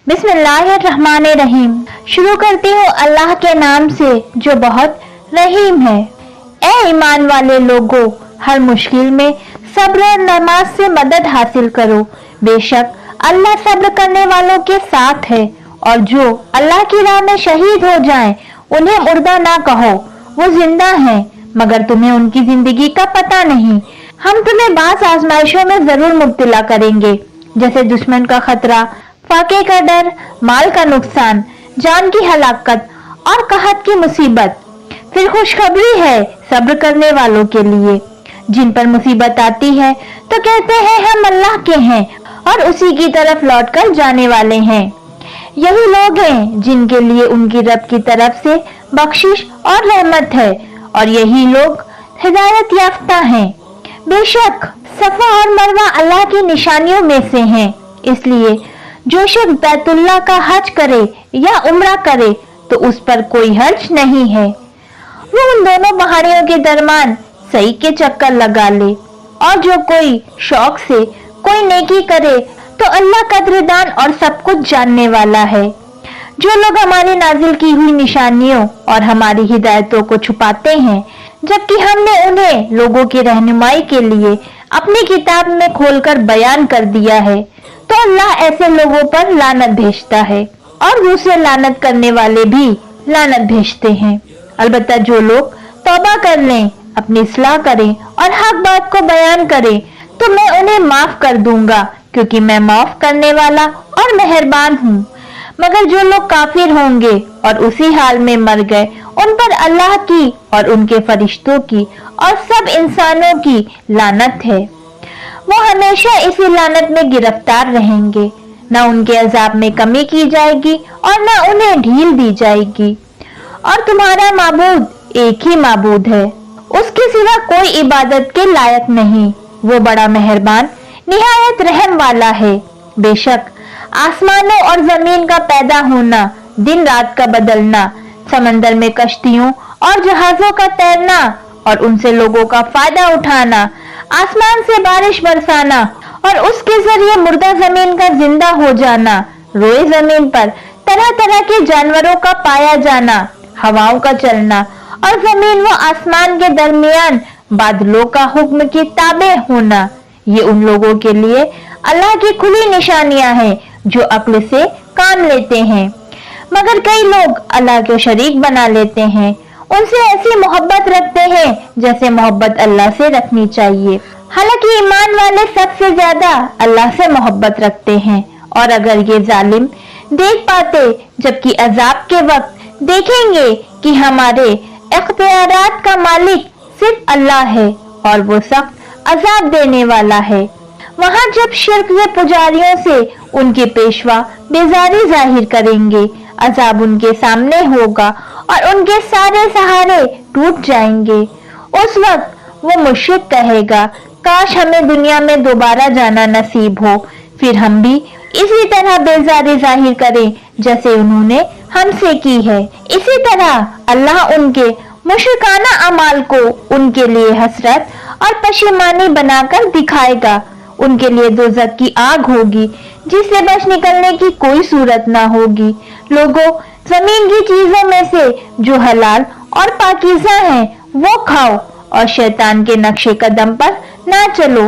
बिस्मिल्लाहिर्रहमानिर्रहीम। शुरू करती हूँ अल्लाह के नाम से जो बहुत रहीम है। ए ईमान वाले लोगों, हर मुश्किल में सब्र और नमाज से मदद हासिल करो। बेशक अल्लाह सब्र करने वालों के साथ है। और जो अल्लाह की राह में शहीद हो जाएं, उन्हें मुर्दा ना कहो, वो जिंदा हैं, मगर तुम्हें उनकी जिंदगी का पता नहीं। हम तुम्हें बास आजमाइशों में जरूर मुब्तला करेंगे, जैसे दुश्मन का खतरा, फाके का डर, माल का नुकसान, जान की हलाकत और कहत की मुसीबत। फिर खुशखबरी है सब्र करने वालों के लिए। जिन पर मुसीबत आती है तो कहते हैं हम अल्लाह के हैं और उसी की तरफ लौटकर जाने वाले हैं। यही लोग हैं जिनके लिए उनकी रब की तरफ से बख्शिश और रहमत है, और यही लोग हिदायत याफ्ता हैं। बेशक सफा और मरवा अल्लाह की निशानियों में से हैं, इसलिए जो शख्स बैतुल्लाह का हज करे या उम्रा करे तो उस पर कोई हर्ज नहीं है। वो उन दोनों पहाड़ियों के दरमियान सही के चक्कर लगा ले। और जो कोई शौक से कोई नेकी करे तो अल्लाह कद्रदान और सब कुछ जानने वाला है। जो लोग हमारी नाजिल की हुई निशानियों और हमारी हिदायतों को छुपाते हैं, जबकि हमने उन्हें लोगों की रहनुमाई के लिए अपनी किताब में खोलकर बयान कर दिया है, तो अल्लाह ऐसे लोगों पर लानत भेजता है और दूसरे लानत करने वाले भी लानत भेजते हैं। अलबत्ता जो लोग तौबा कर लें, अपनी इस्लाह करें और हक बात को बयान करें, तो मैं उन्हें माफ कर दूंगा, क्योंकि मैं माफ करने वाला और मेहरबान हूँ। मगर जो लोग काफिर होंगे और उसी हाल में मर गए, उन पर अल्लाह की और उनके फरिश्तों की और सब इंसानों की लानत है। वो हमेशा इसी लानत में गिरफ्तार रहेंगे। न उनके अजाब में कमी की जाएगी और न उन्हें ढील दी जाएगी। और तुम्हारा माबूद एक ही माबूद है, उसके सिवा कोई इबादत के लायक नहीं। वो बड़ा मेहरबान निहायत रहम वाला है। बेशक आसमानों और जमीन का पैदा होना, दिन रात का बदलना, समंदर में कश्तियों और जहाजों का तैरना और उनसे लोगों का फायदा उठाना, आसमान से बारिश बरसाना और उसके जरिए मुर्दा जमीन का जिंदा हो जाना, रोए जमीन पर तरह तरह के जानवरों का पाया जाना, हवाओं का चलना और जमीन व आसमान के दरमियान बादलों का हुक्म के ताबे होना, ये उन लोगों के लिए अल्लाह की खुली निशानियां हैं जो अक्ल से काम लेते हैं। मगर कई लोग अल्लाह को शरीक बना लेते हैं, उनसे ऐसी मोहब्बत रखते हैं जैसे मोहब्बत अल्लाह से रखनी चाहिए। हालांकि ईमान वाले सबसे ज्यादा अल्लाह से मोहब्बत रखते हैं। और अगर ये जालिम देख पाते जबकि अजाब के वक्त देखेंगे कि हमारे इख्तियारात का मालिक सिर्फ अल्लाह है और वो सख्त अजाब देने वाला है, वहां जब शिर्क के पुजारियों से उनके पेशवा बेजारी जाहिर करेंगे, अजाब उनके सामने होगा और उनके सारे सहारे टूट जाएंगे। उस वक्त वो मुश्रिक कहेगा, काश हमें दुनिया में दोबारा जाना नसीब हो, फिर हम भी इसी तरह बेजारी जाहिर करें जैसे उन्होंने हमसे की है। इसी तरह अल्लाह उनके मुश्रिकाना अमाल को उनके लिए हसरत और पशेमानी बनाकर दिखाएगा। उनके लिए दोज़ख की आग होगी जिससे बच निकलने की कोई सूरत ना होगी। लोगों, जमीन की चीजों में से जो हलाल और पाकीज़ा हैं वो खाओ और शैतान के नक्शे कदम पर ना चलो।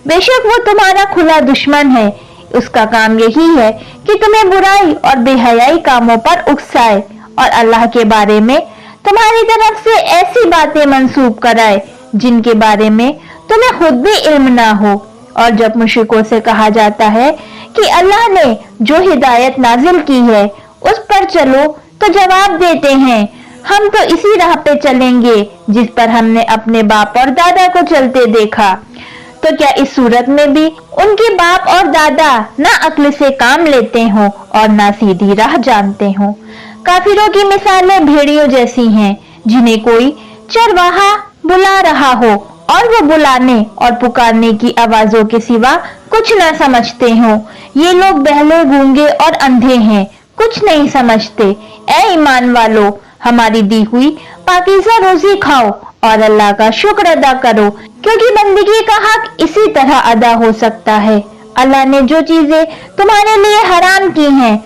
बेशक वो तुम्हारा खुला दुश्मन है। उसका काम यही है कि तुम्हें बुराई और बेहयाई कामों पर उकसाए और अल्लाह के बारे में तुम्हारी तरफ से ऐसी बातें मंसूब कराए जिनके बारे में तुम्हें खुद भी इल्म ना हो। और जब मुश्रिकों से कहा जाता है कि अल्लाह ने जो हिदायत नाजिल की है उस पर चलो, तो जवाब देते हैं, हम तो इसी राह पे चलेंगे जिस पर हमने अपने बाप और दादा को चलते देखा। तो क्या इस सूरत में भी उनके बाप और दादा ना अक्ल से काम लेते हो और ना सीधी राह जानते हो? काफिरों की मिसालें भेड़ियों जैसी हैं जिन्हें कोई चरवाहा बुला रहा हो और वो बुलाने और पुकारने की आवाजों के सिवा कुछ ना समझते हो। ये लोग बहले, गूंगे और अंधे हैं, कुछ नहीं समझते। ए ईमान वालों, हमारी दी हुई पाकीज़ा रोजी खाओ और अल्लाह का शुक्र अदा करो, क्योंकि बंदगी का हक इसी तरह अदा हो सकता है। अल्लाह ने जो चीजें तुम्हारे लिए हराम की हैं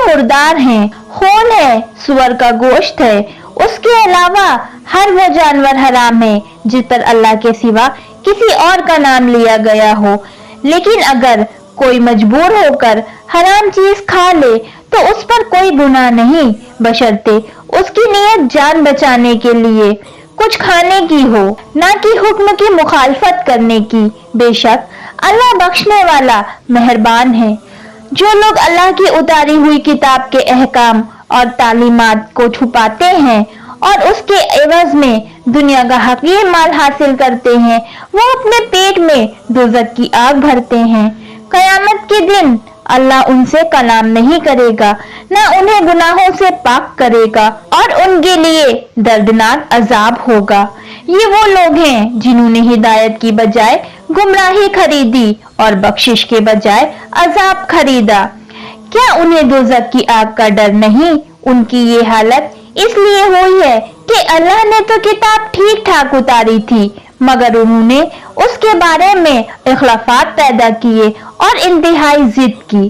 मुर्दार हैं, खून है, सुअर का गोश्त है। उसके अलावा हर वो जानवर हराम है जिस पर अल्लाह के सिवा किसी और का नाम लिया गया हो। लेकिन अगर कोई मजबूर होकर हराम चीज खा ले तो उस पर कोई गुनाह नहीं, बशर्ते उसकी नीयत जान बचाने के लिए कुछ खाने की हो, ना कि हुक्म की मुखालफत करने की। बेशक अल्लाह बख्शने वाला मेहरबान है। जो लोग अल्लाह की उतारी हुई किताब के अहकाम और तालीमात को छुपाते हैं और उसके एवज में दुनिया का हकीर माल हासिल करते हैं, वो अपने पेट में दोज़ख की आग भरते हैं। कयामत के दिन अल्लाह उनसे कलाम नहीं करेगा, न उन्हें गुनाहों से पाक करेगा और उनके लिए दर्दनाक अजाब होगा। ये वो लोग हैं जिन्होंने हिदायत की बजाय गुमराही खरीदी और बख्शिश के बजाय अजाब खरीदा। क्या उन्हें दोज़ख की आग का डर नहीं? उनकी ये हालत इसलिए हुई है कि अल्लाह ने तो किताब ठीक ठाक उतारी थी, मगर उन्होंने उसके बारे में इख्लाफात पैदा किए और इंतहाई जिद की।